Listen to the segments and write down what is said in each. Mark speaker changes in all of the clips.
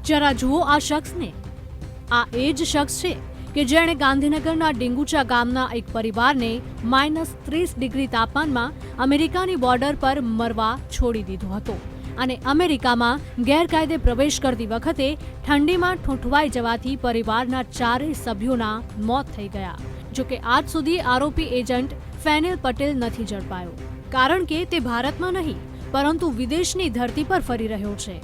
Speaker 1: જરા જુઓ આ શખ્સને। આ એ જ શખ્સ છે કે જેણે ગાંધીનગરના ડીંગુચા ગામના એક પરિવારને -30 ડિગ્રી તાપમાનમાં અમેરિકાની બોર્ડર પર મરવા છોડી દીધો હતો અને અમેરિકામાં ગેરકાયદે પ્રવેશ કરતી વખતે ઠંડીમાં ઠૂંઠવાઈ જવાથી પરિવારના 4 સભ્યોના મોત થઈ ગયા। જોકે આજ સુધી આરોપી એજન્ટ ફેનિલ પટેલ નથી ઝડપાયો, કારણ કે તે ભારતમાં નહીં પરંતુ વિદેશની ધરતી પર ફરી રહ્યો છે।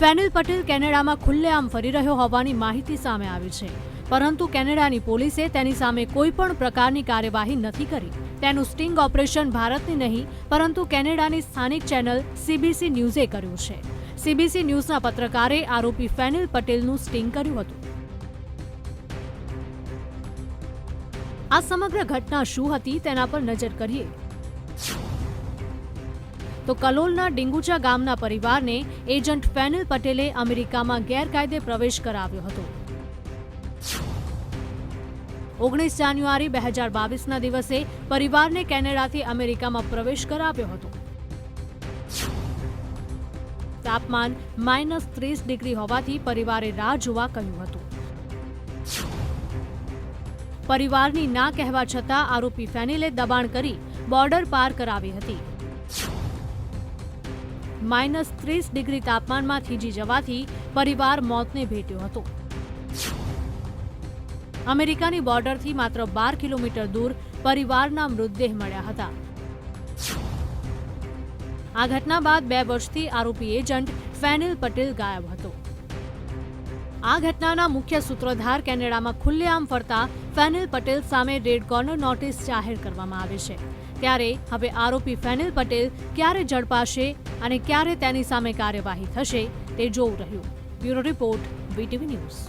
Speaker 1: ફેનિલ પટેલ કેનેડામાં ખુલ્લેઆમ ફરી રહ્યો હોવાની માહિતી સામે આવી છે, પરંતુ કેનેડાની પોલીસે તેની સામે કોઈ પણ પ્રકારની કાર્યવાહી નથી કરી। તેનું સ્ટિંગ ઓપરેશન ભારતની નહીં પરંતુ કેનેડાની સ્થાનિક ચેનલ CBC ન્યૂઝે કર્યું છે। CBC ન્યૂઝના પત્રકારે આરોપી ફેનિલ પટેલનું સ્ટિંગ કર્યું હતું। આ સમગ્ર ઘટના શું હતી તેના પર નજર કરીએ તો કલોલના ડીંગુચા ગામના પરિવારને એજન્ટ ફેનિલ પટેલે અમેરિકામાં ગેરકાયદે પ્રવેશ કરાવ્યો હતો। 19 જાન્યુઆરી 2022ના દિવસે પરિવારને કેનેડાથી અમેરિકામાં પ્રવેશ કરાવ્યો હતો। તાપમાન -30 ડિગ્રી હોવાથી પરિવારે રાહ જોવા કહ્યું હતું। પરિવારની ના કહેવા છતાં આરોપી ફેનિલે દબાણ કરી બોર્ડર પાર કરાવી હતી। -30 ડિગ્રી તાપમાનમાં થીજી જવાથી પરિવાર મોતને ભેટ્યો હતો। અમેરિકાની બોર્ડરથી માત્ર 12 કિલોમીટર દૂર પરિવારના મૃતદેહ મળ્યા હતા। આ ઘટના બાદ 2 વર્ષથી આરોપી એજન્ટ ફેનિલ પટેલ ગાયબ હતો। આ ઘટનાના મુખ્ય સૂત્રધાર કેનેડામાં ખુલ્લેઆમ ફરતા ફેનિલ પટેલ સામે રેડ કોર્નર નોટિસ જાહેર કરવામાં આવી છે। ત્યારે હવે આરોપી ફેનિલ પટેલ ક્યારે ઝડપાશે અને ક્યારે તેની સામે કાર્યવાહી થશે તે જોવું રહ્યું। Bureau report, VTV news.